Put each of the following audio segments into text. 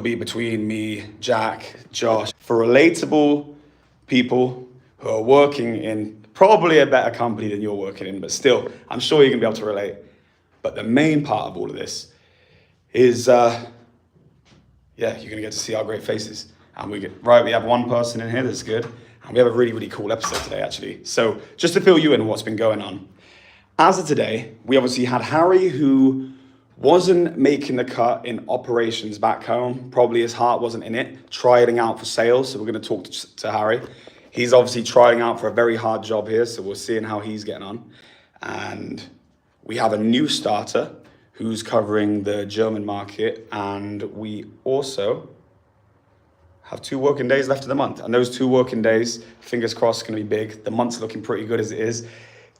be between me, Jack, Josh, for relatable people who are working in probably a better company than you're working in, but still, I'm sure you're gonna be able to relate. But the main part of all of this is, yeah, you're gonna get to see our great faces. And we have one person in here that's good, and we have a really, really cool episode today, actually. So just to fill you in on what's been going on. As of today, we obviously had Harry, who wasn't making the cut in operations back home. Probably his heart wasn't in it, trying out for sales. So we're gonna talk to Harry. He's obviously trying out for a very hard job here, so we're seeing how he's getting on. And we have a new starter who's covering the German market, and we also have 2 working days left of the month. And those 2 working days, fingers crossed, gonna be big. The month's looking pretty good as it is.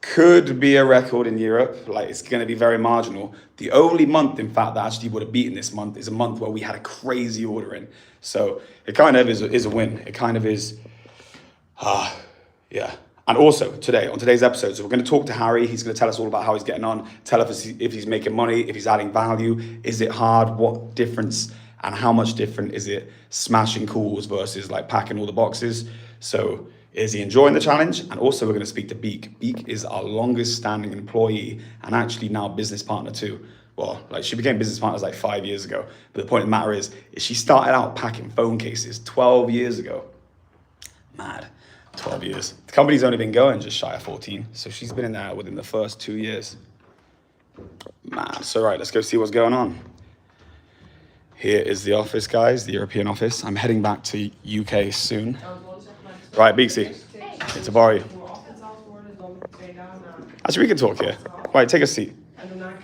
Could be a record in Europe, like it's gonna be very marginal. The only month, in fact, that actually would have beaten this month is a month where we had a crazy order in. So it kind of is a win. It kind of is, yeah. And also today, on today's episode, so we're gonna talk to Harry. He's gonna tell us all about how he's getting on, tell us if he's making money, if he's adding value, is it hard, what difference, and how much different is it smashing calls versus like packing all the boxes. So is he enjoying the challenge? And also we're gonna speak to Beek. Beek is our longest standing employee and actually now business partner too. Well, like she became business partners like 5 years ago. But the point of the matter is she started out packing phone cases 12 years ago. Mad, 12 years. The company's only been going just shy of 14. So she's been in there within the first 2 years. Mad, so right, let's go see what's going on. Here is the office, guys, the European office. I'm heading back to UK soon. Right, Beeksy, good to borrow you. Actually, we can talk here. Right, take a seat.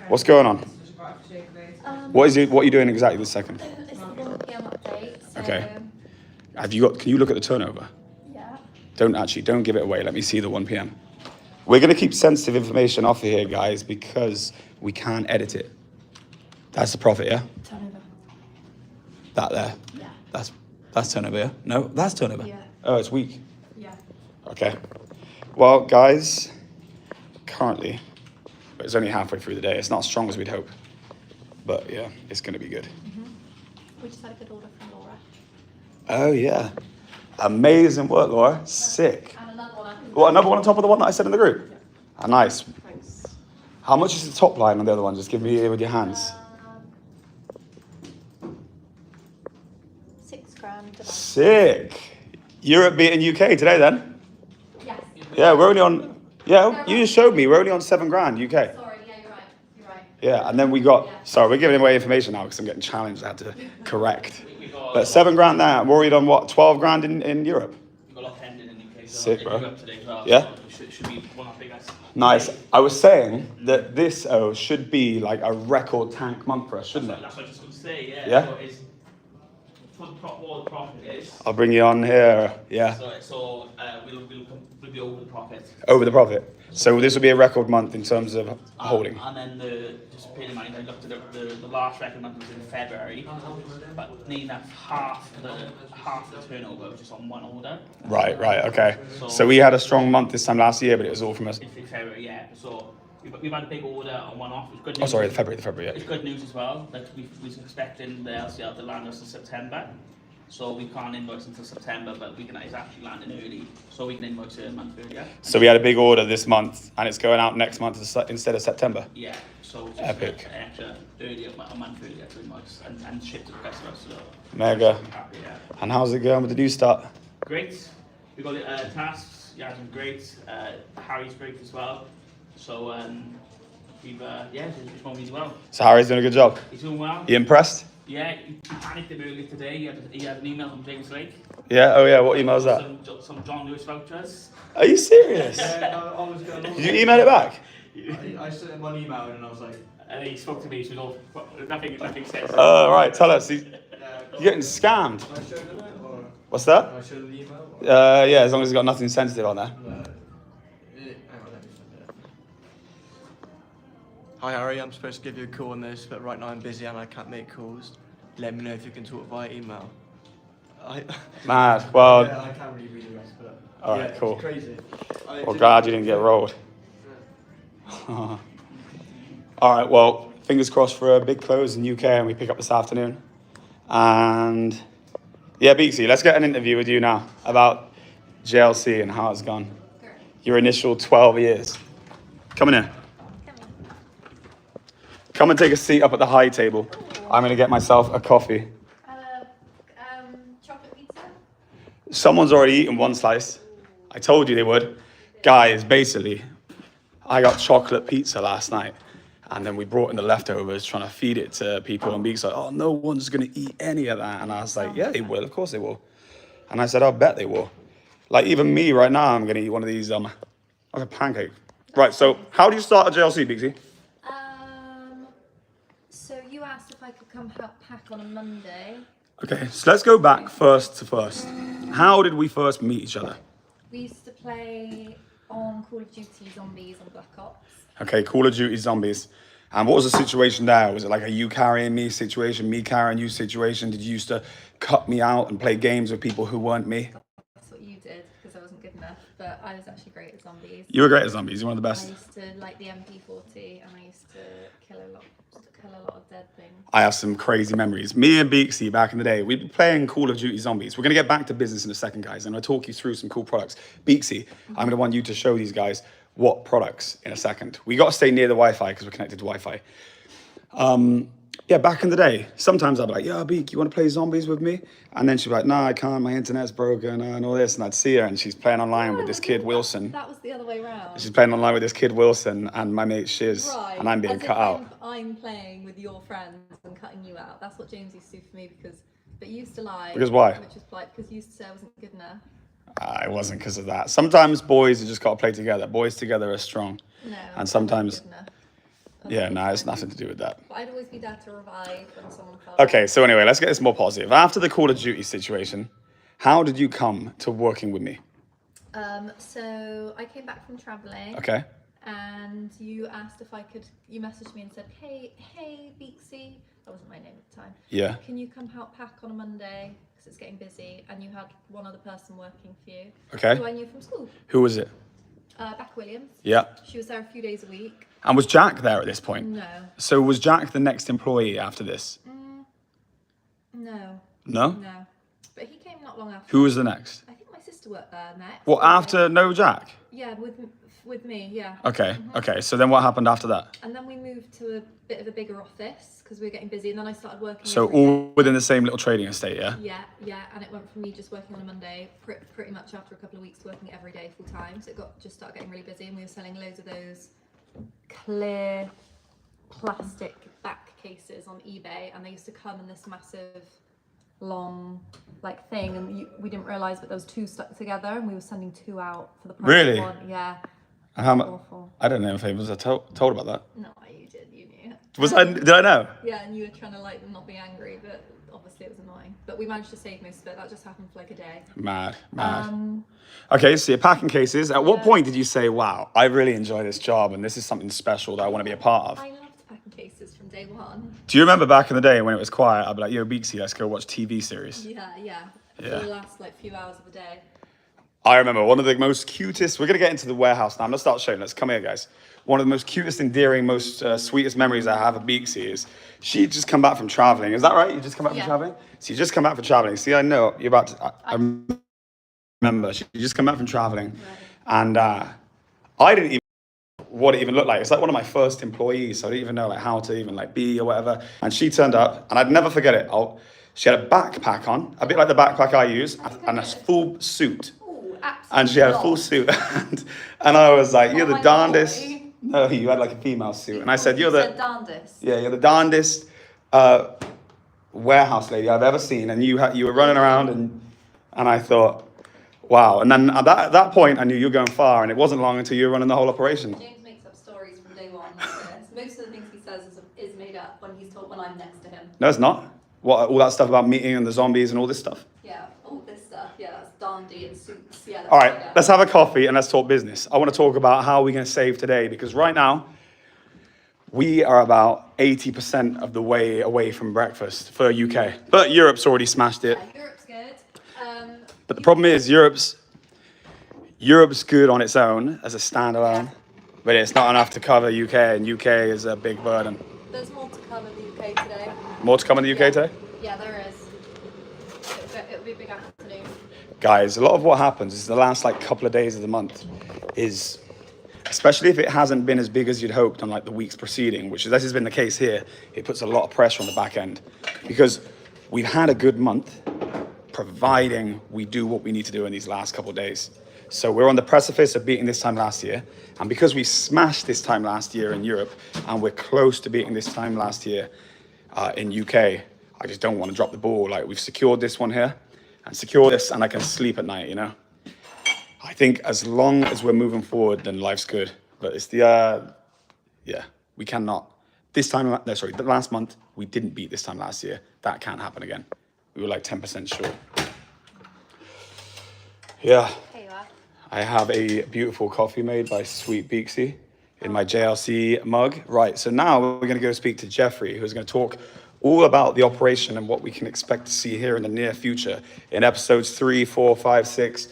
What's going on? What are you doing exactly this second? It's the 1 PM update. So, Okay. Can you look at the turnover? Yeah. Don't give it away. Let me see the 1 PM. We're gonna keep sensitive information off of here, guys, because we can't edit it. That's the profit, yeah? Turnover. That there? Yeah. That's turnover, yeah? No, that's turnover. Yeah. Oh, it's weak. Yeah. Okay. Well, guys, currently, but it's only halfway through the day. It's not as strong as we'd hope. But yeah, it's going to be good. We just had a good order from Laura. Oh, yeah. Amazing work, Laura. Sick. And another one. What, another one on top of the one that I said in the group? Yeah. Ah, nice. Thanks. How much is the top line on the other one? Just give me it with your hands. 6 grand. Sick. Europe beating UK today then? Yes. Yeah, we're only on, yeah, you just showed me. We're only on 7 grand UK. Sorry, yeah, you're right. You're right. Yeah, and then we got, sorry, we're giving away information now because I'm getting challenged. I had to correct. But 7 grand there. Worried on what? 12 grand in Europe? We've got a lot pending in the UK. Sick, bro. Today as well, Yeah? so should be one of the biggest. Nice. I was saying that this should be like a record tank month for us, shouldn't it? That's what I was just going to say, yeah. Yeah? So it's, what the profit is. I'll bring you on here. Yeah. So we'll be over the profit. Over the profit. So this will be a record month in terms of holding. And then just pay in mind, I looked at the last record month was in February, but nearly half the turnover was just on one order. Right, okay. So we had a strong month this time last year, but it was all from us. In February, yeah. So we've had a big order on one off. It's good news. Oh, sorry, the February, yeah. It's good news as well. Like we was expecting the LCL to land us in September, so we can't invoice until September, but it's actually landing early, so we can invoice a month earlier. So we had a big order this month, and it's going out next month instead of September. Yeah, so just Epic. Extra earlier, a month earlier to invoice and ship to the customer. So Mega. happy, yeah. And how's it going with the new start? Great. We got tasks. Yeah, been great. Harry's great as well. So he's performing as well. So Harry's doing a good job. He's doing well. You impressed? Yeah, he panicked him earlier today. He had an email from James Lake. Yeah? Oh yeah, what email is that? Some John Lewis vouchers. Are you serious? Yeah, I was going on. Did you email it back? I sent him one email and I was like, And he spoke to me, so all, nothing says. Oh, right, tell us. You're getting scammed. can I show them it or What's that? can I show them the email? Or? Yeah, as long as it's got nothing sensitive on there. Hang on, let me send it. Hi Harry, I'm supposed to give you a call on this, but right now I'm busy and I can't make calls. Let me know if you can talk via email. Mad. Well, Yeah, I can't really read the rest, but all right, yeah, cool. It's crazy. Well, glad you didn't get rolled. All right, well, fingers crossed for a big close in UK and we pick up this afternoon. And yeah, Beaksy, let's get an interview with you now about JLC and how it's gone. Great. Your initial 12 years. Come in here. Come in. Come and take a seat up at the high table. I'm gonna get myself a coffee. Chocolate pizza? Someone's already eaten one slice. I told you they would. Guys, basically, I got chocolate pizza last night, and then we brought in the leftovers trying to feed it to people, and Beak's like, oh, no one's gonna eat any of that. And I was like, yeah, they will, of course they will. And I said, I'll bet they will. Like even me right now, I'm gonna eat one of these, like a pancake. Right, so how do you start a JLC, Beaksy? So you asked if I could come help pack on a Monday. Okay, so let's go back first to first. How did we first meet each other? We used to play on Call of Duty Zombies and Black Ops. Okay, Call of Duty Zombies. And what was the situation there? Was it like a you carrying me situation, me carrying you situation? Did you used to cut me out and play games with people who weren't me? That's what you did, because I wasn't good enough. But I was actually great at zombies. You were great at zombies, you're one of the I best. used to like the MP40, and I used to kill a lot of dead things. I have some crazy memories. Me and Beaksy back in the day, we'd be playing Call of Duty Zombies. We're gonna get back to business in a second, guys, and I'll talk you through some cool products. Beaksy, I'm gonna want you to show these guys what products in a second. We gotta stay near the Wi-Fi because we're connected to Wi-Fi. Yeah, back in the day, sometimes I'd be like, yeah, Beak, you wanna play zombies with me? And then she'd be like, nah, I can't, my internet's broken and all this. And I'd see her and she's playing online with this kid, Wilson. That was the other way around. She's playing online with this kid, Wilson, and my mate Shiz, Right. and I'm being As if cut out. I'm playing with your friends and cutting you out. That's what James used to do for me but you used to lie. Because why? Which is polite, because you used to say I wasn't good enough. It wasn't because of that. Sometimes boys have just got to play together. Boys together are strong. No. And sometimes, Good enough. yeah, no, it's nothing to do with that. But I'd always be there to revive when someone fell. Okay, so anyway, let's get this more positive. After the Call of Duty situation, how did you come to working with me? So I came back from traveling. Okay. And you asked if I could. You messaged me and said, "Hey, Beaksy." That wasn't my name at the time. Yeah. Can you come help pack on a Monday because it's getting busy? And you had one other person working for you. Okay. Who I knew from school. Who was it? Becca Williams. Yeah. She was there a few days a week. And was Jack there at this point? No. So was Jack the next employee after this? No. No? No. But he came not long after. Who was the next? I think my sister worked there next. Well, after no Jack? Yeah, with me, yeah. Okay, okay. So then what happened after that? And then we moved to a bit of a bigger office because we were getting busy. And then I started working. So every day. all within the same little trading estate, yeah? Yeah, and it went from me just working on a Monday, pretty much after a couple of weeks working every day full time. So it just started getting really busy, and we were selling loads of those clear plastic back cases on eBay, and they used to come in this massive, long, like thing, and we didn't realise, but there was two stuck together, and we were sending two out for the price Really? of one. Yeah. And how much? Awful. I don't know if I was told about that. No, you did. You knew. Did I know? Yeah, and you were trying to like not be angry, but obviously it was annoying. But we managed to save most of it. That just happened for like a day. Mad. Okay, so you're packing cases. At what point did you say, wow, I really enjoy this job and this is something special that I want to be a part of? I loved packing cases from day one. Do you remember back in the day when it was quiet, I'd be like, yo, Beaksy, let's go watch TV series? Yeah. For the last like few hours of the day. I remember one of the most cutest, we're going to get into the warehouse now. I'm going to start showing. Let's come here, guys. One of the most cutest, endearing, most sweetest memories I have of Beaksy is she'd just come back from traveling. Is that right? You just come back from traveling? So you just come back from traveling. See, I know you're about to, I remember she just come back from traveling. And I didn't even know what it even looked like. It's like one of my first employees. So I didn't even know like how to even like be or whatever. And she turned up and I'd never forget it. She had a backpack on, a bit like the backpack I use, and a full suit. And she had a full suit, and I was like, "You're the darndest." No, you had like a female suit, and I said, "You're the darndest." Yeah, you're the darndest warehouse lady I've ever seen." And you were running around, and I thought, "Wow!" And then at that point, I knew you were going far, and it wasn't long until you were running the whole operation. James makes up stories from day one. Most of the things he says is made up when I'm next to him. No, it's not. What all that stuff about meeting and the zombies and all this stuff. Yeah, all this stuff. Yeah, that's dandy and suits. Yeah. All right, let's have a coffee and let's talk business. I want to talk about how we're going to save today because right now we are about 80% of the way away from breakfast for UK. But Europe's already smashed it. Yeah, Europe's good. But the problem is Europe's good on its own as a standalone, but it's not enough to cover UK, and UK is a big burden. There's more to come in the UK today. More to come in the UK today? Yeah, there is. it'll be a big afternoon. Guys, a lot of what happens is the last like couple of days of the month is, especially if it hasn't been as big as you'd hoped on like the weeks preceding, which this has been the case here, it puts a lot of pressure on the back end because we've had a good month, providing we do what we need to do in these last couple of days. So we're on the precipice of beating this time last year. And because we smashed this time last year in Europe and we're close to beating this time last year in UK, I just don't want to drop the ball. Like we've secured this one here and secure this and I can sleep at night, you know? I think as long as we're moving forward, then life's good. But it's the, yeah, we cannot. This time, no, sorry, the last month, we didn't beat this time last year. That can't happen again. We were like 10% short. Yeah. Here you are. I have a beautiful coffee made by Sweet Beaksy in my JLC mug. Right, so now we're going to go speak to Jeffrey, who's going to talk all about the operation and what we can expect to see here in the near future in episodes 3, 4, 5, 6,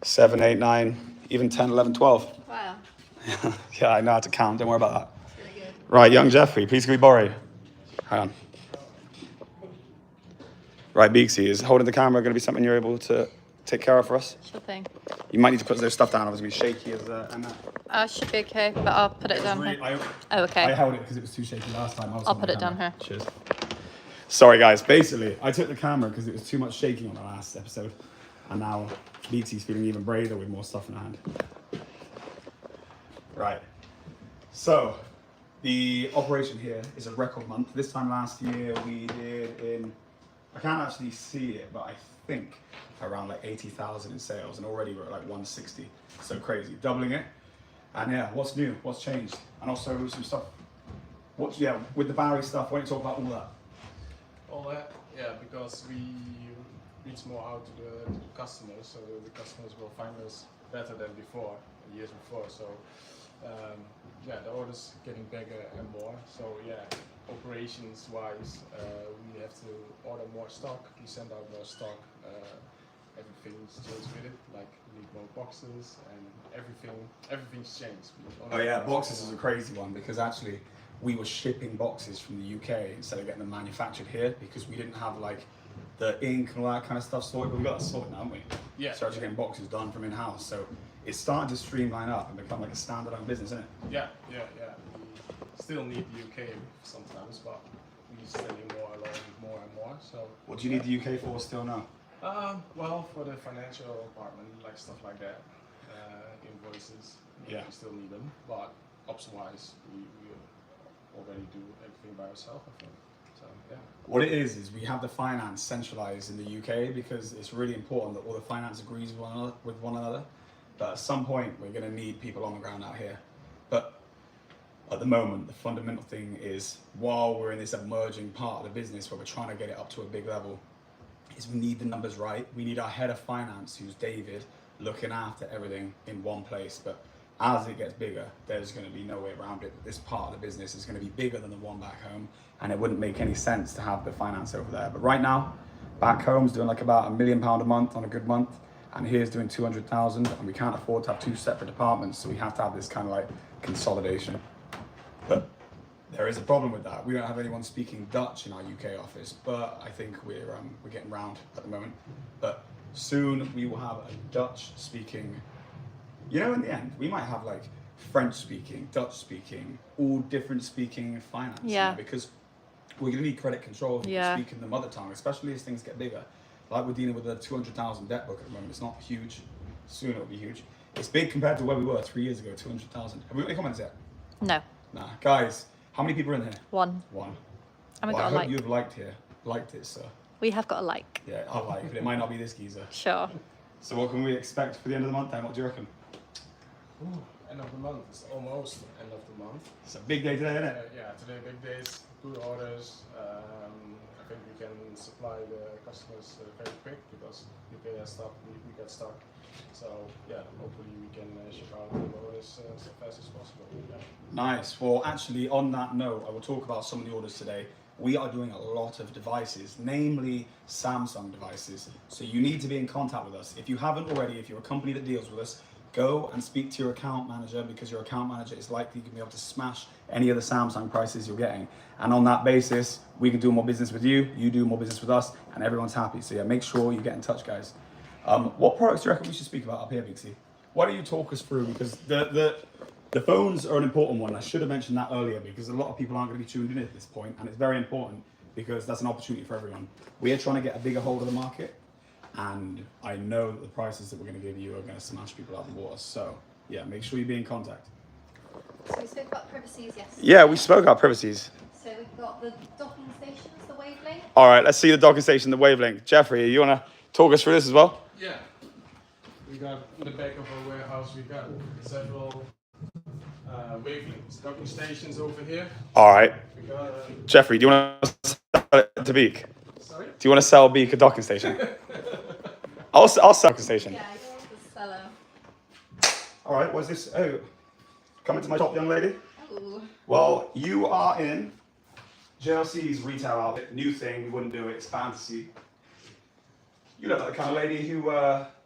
7, 8, 9, even 10, 11, 12. Wow. Yeah, I know how to count. Don't worry about that. That's really good. Right, young Jeffrey, please can we borrow you? Hang on. Right, Beaksy, is holding the camera going to be something you're able to take care of for us? Sure thing. You might need to put those stuff down. I was going to be shaky as Emma. Should be okay, but I'll put it down here. Oh, okay. I held it because it was too shaky last time. I'll put it down here. Cheers. Sorry, guys. Basically, I took the camera because it was too much shaking on the last episode. And now Beatsy's feeling even braver with more stuff in her hand. Right. So, the operation here is a record month. This time last year, we did in, I can't actually see it, but I think around like 80,000 in sales. And already we're at like 160. So crazy. Doubling it. And yeah, what's new? What's changed? And also some stuff. What's, yeah, with the Barry stuff, why don't you talk about all that? All that, yeah, because we reach more out to the customers, so the customers will find us better than before, years before. So yeah, the orders getting bigger and more. So yeah, operations wise, we have to order more stock. We send out more stock. Everything's changed with it. Like we need more boxes and everything's changed. Oh yeah, boxes is a crazy one because actually we were shipping boxes from the UK instead of getting them manufactured here because we didn't have like the ink and all that kind of stuff sorted, but we got that sorted now, haven't we? Yeah. So actually getting boxes done from in-house. So it's starting to streamline up and become like a standalone business, isn't it? Yeah. We still need the UK sometimes, but we're selling more along more and more. So What do you need the UK for still now? well, for the financial department, like stuff like that, invoices, Yeah. we still need them. But ops-wise, we already do everything by ourselves, I think. So yeah. What it is we have the finance centralized in the UK because it's really important that all the finance agrees with one another. But at some point, we're going to need people on the ground out here. But at the moment, the fundamental thing is while we're in this emerging part of the business where we're trying to get it up to a big level, is we need the numbers right. We need our head of finance, who's David, looking after everything in one place. But as it gets bigger, there's going to be no way around it. This part of the business is going to be bigger than the one back home, and it wouldn't make any sense to have the finance over there. But right now, back home's doing like about £1 million a month on a good month, and here's doing 200,000, and we can't afford to have two separate departments, so we have to have this kind of like consolidation. But there is a problem with that. We don't have anyone speaking Dutch in our UK office, but I think we're getting round at the moment. But soon we will have a Dutch speaking. You know, in the end, we might have like French speaking, Dutch speaking, all different speaking finance. Yeah. You know, because we're going to need credit control if Yeah. we speak in the mother tongue, especially as things get bigger. Like we're dealing with a 200,000 debt book at the moment. It's not huge. Soon it'll be huge. It's big compared to where we were 3 years ago, 200,000. Have we got any comments yet? No. Nah. Guys, how many people are in here? One. One. And we Well, got I a hope like. you've liked it, sir. We have got a like. Yeah, I like it, but it might not be this geezer. Sure. So what can we expect for the end of the month then? What do you reckon? Ooh, end of the month. It's almost end of the month. It's a big day today, isn't it? Yeah, today big days, good orders. I think we can supply the customers very quick because we pay our stock, we get stock. So yeah, hopefully we can ship out the orders as fast as possible. Yeah. Nice. Well, actually, on that note, I will talk about some of the orders today. We are doing a lot of devices, namely Samsung devices. So you need to be in contact with us. If you haven't already, if you're a company that deals with us, go and speak to your account manager, because your account manager is likely going to be able to smash any of the Samsung prices you're getting. And on that basis, we can do more business with you, you do more business with us, and everyone's happy. So yeah, make sure you get in touch, guys. What products do you reckon we should speak about up here, Big C? Why don't you talk us through, because the phones are an important one. I should have mentioned that earlier, because a lot of people aren't going to be tuned in at this point, and it's very important because that's an opportunity for everyone. We are trying to get a bigger hold of the market, and I know that the prices that we're going to give you are going to smash people out of the water. So yeah, make sure you be in contact. So we spoke about privacies yesterday. Yeah, we spoke about privacies. So we've got the docking stations, the wavelength. All right, let's see the docking station, the wavelength. Jeffrey, you want to talk us through this as well? Yeah. We got in the back of our warehouse, we got several wavelengths, docking stations over here. All right. We got Jeffrey, do you want to sell it to Beak? sorry? Do you want to sell Beak a docking station? I'll sell a docking station. Yeah, you're the seller. All right, what's this? Oh, coming to my shop, young lady? Ooh. Well, you are in JLC's retail outlet. New thing, we wouldn't do it, it's fantasy. You look like the kind of lady who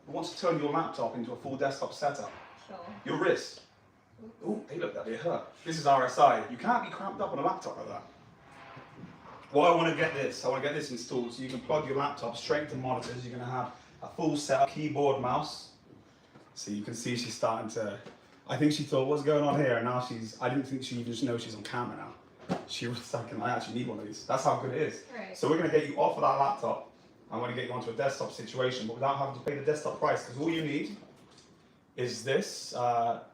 wants to turn your laptop into a full desktop setup. Sure. Your wrist. Oh, hey, look, that'd be a hurt. This is RSI. You can't be cramped up on a laptop like that. Well, I want to get this. I want to get this installed so you can plug your laptop straight to monitors. You're going to have a full setup, keyboard, mouse. So you can see she's starting to. I think she thought, what's going on here? And now I didn't think she even knows she's on camera now. She was thinking, I actually need one of these. That's how good it is. Right. So we're going to get you off of that laptop. I'm going to get you onto a desktop situation, but without having to pay the desktop price, because all you need is this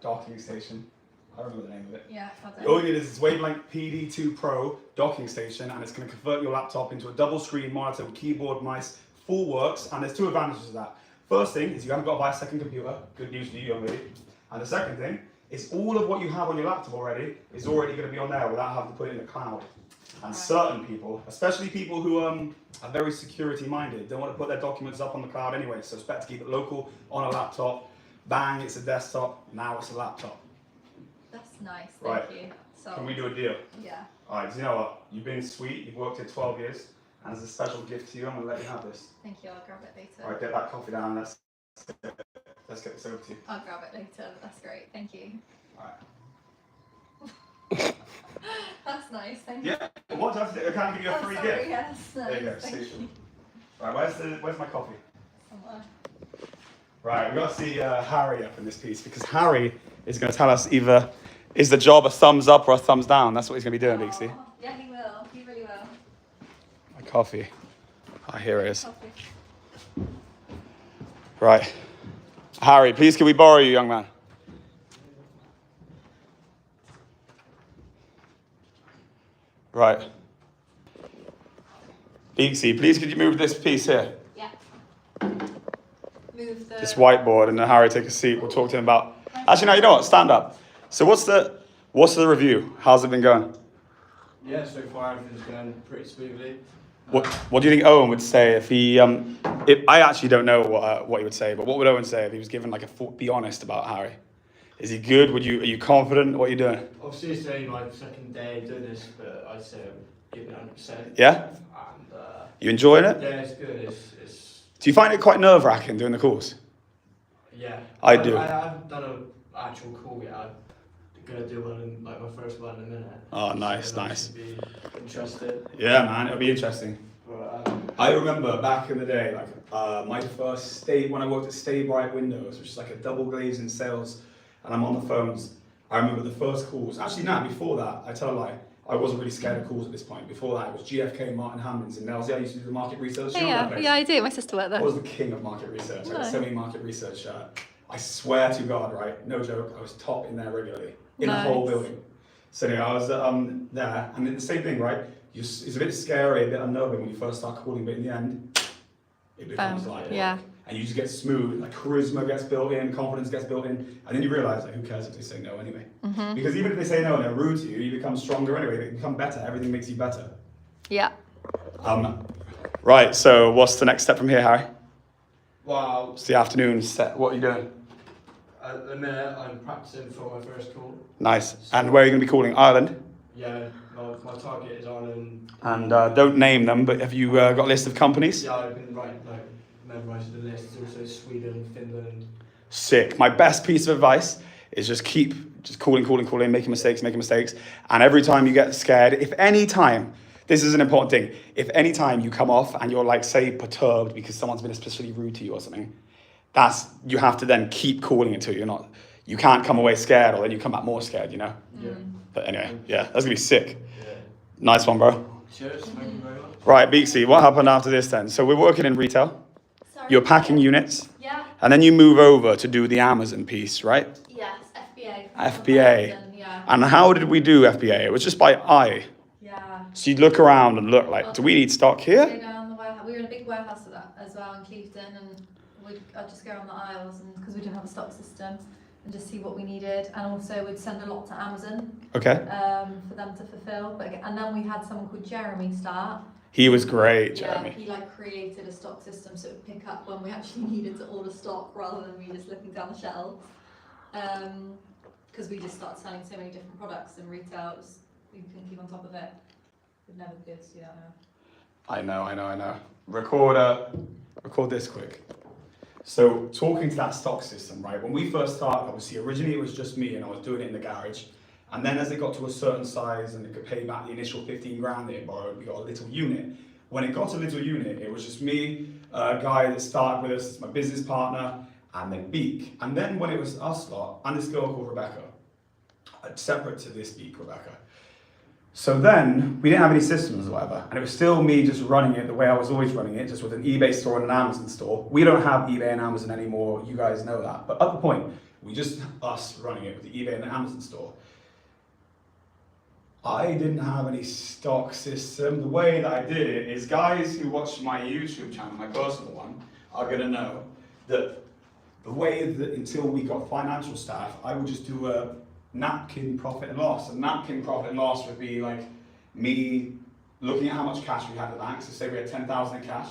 docking station. I don't remember the name of it. Yeah, All you need is this Wavelength PD2 Pro docking station, and it's going to convert your laptop into a double screen monitor with keyboard, mice, full works, and there's two advantages of that. First thing is you haven't got to buy a second computer. Good news for you, young lady. And the second thing is all of what you have on your laptop already is already going to be on there without having to put it in the cloud. And certain people, especially people who are very security minded, don't want to put their documents up on the cloud anyway, so it's better to keep it local on a laptop. Bang, it's a desktop, now it's a laptop. That's nice, Right. thank you. So, Can we do a deal? yeah. All right, so you know what? You've been sweet, you've worked here 12 years, and as a special gift to you, I'm going to let you have this. Thank you, I'll grab it later. All right, get that coffee down, let's get this over to you. I'll grab it later, that's great, thank you. All right. That's nice, thank you. Yeah, what do I have to do? I can't give you a Oh, free sorry, gift. yes, There you go, nice, thank see. you. Right, where's my coffee? Somewhere. Right, we've got to see Harry up in this piece, because Harry is going to tell us either is the job a thumbs up or a thumbs down. That's what he's going to be doing, Bixie. Oh, yeah, he will, he really will. My coffee. Ah, here it is. Coffee. Right. Harry, please can we borrow you, young man? Right. Bixie, please could you move this piece here? Yeah. Move the... This whiteboard, and then Harry take a seat. We'll talk to him about. Actually, no, you know what? Stand up. So what's the review? How's it been going? Yeah, so far everything's going pretty smoothly. What do you think Owen would say if he? I actually don't know what he would say, but what would Owen say if he was given like be honest about Harry? Is he good? Are you confident? What are you doing? Obviously, it's only my second day doing this, but I'd say I'm giving it 100%. Yeah. And You enjoying it? yeah, it's good. It's Do you find it quite nerve-wracking doing the calls? yeah. I do. I haven't done an actual call yet. I'm gonna do one in like my first one in a minute. Oh, nice, So nice. Be interested. Yeah, man, it'll be interesting. But, I remember back in the day, like my first when I worked at Stay Bright Windows, which is like a double glaze in sales, and I'm on the phones. I remember the first calls. Actually, no, before that, I tell a lie. I wasn't really scared of calls at this point. Before that, it was GFK, Martin Hammonds, and Nelsey. I used to do the market research. You know that place? Yeah, I do. My sister worked I there. was the king of market research. I got Nice. so many market research. I swear to God, right? No joke. I was top in there regularly in the whole Nice. building. So anyway, I was there, and then the same thing, right? It's a bit scary, a bit unnerving when you first start calling, but in the end, it becomes like yeah. and you just get smooth. Like charisma gets built in, confidence gets built in, and then you realise like who cares if they say no anyway? Mm-hmm. Because even if they say no and they're rude to you, you become stronger anyway. You become better. Everything makes you better. Yeah. Right. So what's the next step from here, Harry? well, It's the afternoon set. What are you doing? at the minute I'm practicing for my first call. Nice. And where are you going to be calling? Ireland? Yeah, my target is Ireland. And don't name them, but have you got a list of companies? Yeah, I've been memorising the list. It's also Sweden, Finland. sick. My best piece of advice is just keep calling, making mistakes. And every time you get scared, if any time, this is an important thing, if any time you come off and you're like, say, perturbed because someone's been especially rude to you or something, you have to then keep calling until you can't come away scared, or then you come back more scared, you know? Yeah. But anyway, yeah, that's gonna be sick. Yeah. Nice one, bro. Cheers, thank you very much. Right, Beaksy, what happened after this then? So we're working in retail, Sorry. you're packing units, Yeah. and then you move over to do the Amazon piece, right? Yes, FBA. FBA. Yeah. And how did we do FBA? It was just by eye. Yeah. So you'd look around and look like, do we need stock Go here? down the warehouse. We were in a big warehouse at that as well in Clifton, and I'd just go on the aisles, and because we didn't have a stock system, and just see what we needed, and also we'd send a lot to Amazon Okay. for them to fulfill. And then we had someone called Jeremy start. He was great, Jeremy. Yeah, he like created a stock system so it would pick up when we actually needed to order stock rather than me just looking down the shelves. Because we just started selling so many different products in retail, we couldn't keep on top of it. We'd never be able to do that now. I know. Record this quick. So talking to that stock system, right? When we first started, obviously, originally it was just me and I was doing it in the garage. And then as it got to a certain size and it could pay back the initial 15 grand they had borrowed, we got a little unit. When it got to a little unit, it was just me, a guy that started with us, my business partner, and then Beak. And then when it was us lot, and this girl called Rebecca, separate to this Beak, Rebecca. So then we didn't have any systems or whatever, and it was still me just running it the way I was always running it, just with an eBay store and an Amazon store. We don't have eBay and Amazon anymore, you guys know that. But at the point, we just us running it with the eBay and the Amazon store. I didn't have any stock system. The way that I did it is, guys who watch my YouTube channel, my personal one, are gonna know that the way that until we got financial staff, I would just do a napkin profit and loss. A napkin profit and loss would be like me looking at how much cash we had at the bank. So say we had 10,000 in cash.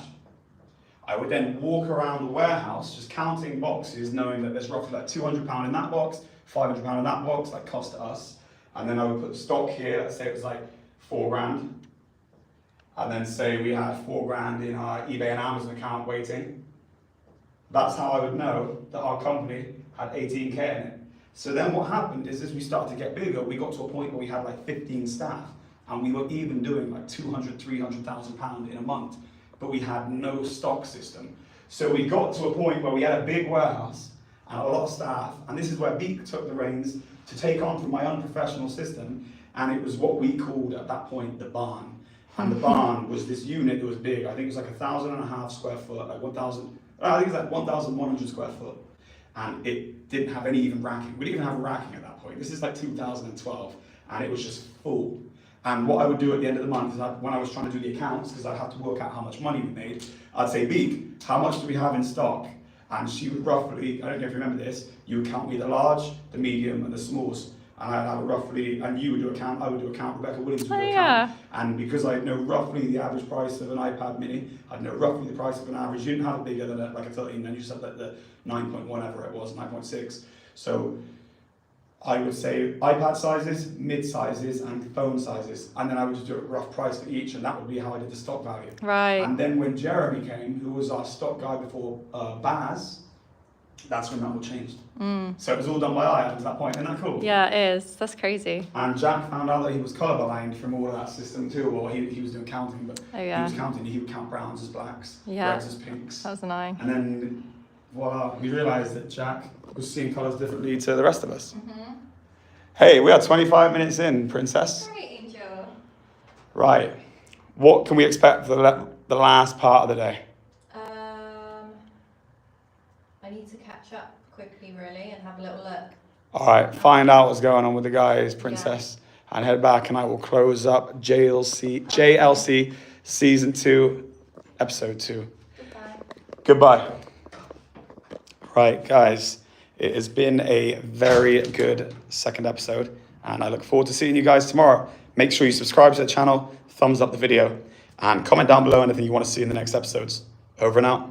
I would then walk around the warehouse just counting boxes, knowing that there's roughly like £200 in that box, £500 in that box, like cost to us. And then I would put the stock here, let's say it was like 4 grand. And then say we had 4 grand in our eBay and Amazon account waiting. That's how I would know that our company had 18k in it. So then what happened is, as we started to get bigger, we got to a point where we had like 15 staff, and we were even doing like 200, 300,000 pounds in a month, but we had no stock system. So we got to a point where we had a big warehouse and a lot of staff, and this is where Beak took the reins to take on from my unprofessional system, and it was what we called at that point the barn. And the barn was this unit that was big. I think it was like 1,500 square foot, like 1,000, I think it was like 1,100 square foot. And it didn't have any even racking. We didn't even have racking at that point. This is like 2012, and it was just full. And what I would do at the end of the month is when I was trying to do the accounts, because I'd have to work out how much money we made, I'd say, Beak, how much do we have in stock? And she would roughly, I don't know if you remember this, you would count me the large, the medium, and the smalls. And I'd have a roughly, and you would do a count, I would do a count, Rebecca Williams would do a count. And because I know roughly the average price of an iPad mini, I'd know roughly the price of an average. You didn't have it bigger than like a 13, then you just had like the 9 point whatever it was, 9.6. So I would say iPad sizes, mid sizes, and phone sizes. And then I would just do a rough price for each, and that would be how I did the stock value. Right. And then when Jeremy came, who was our stock guy before Baz, that's when that all changed. So it was all done by eye up to that point. Isn't that cool? Yeah, it is. That's crazy. And Jack found out that he was colourblind from all of that system too. Well, he was doing counting, but Oh, yeah. he was counting. He would count browns as blacks, Yeah. reds as pinks. That was annoying. And then, voila, we realised that Jack was seeing colours differently to the rest of us. Hey, we are 25 minutes in, Princess. Great, Angel. Right. What can we expect for the last part of the day? I need to catch up quickly, really, and have a little look. All right, find out what's going on with the guys, Princess, and head back, and I will close up JLC Season 2, Episode 2. Goodbye. Right, guys, it has been a very good second episode, and I look forward to seeing you guys tomorrow. Make sure you subscribe to the channel, thumbs up the video, and comment down below anything you want to see in the next episodes. Over and out.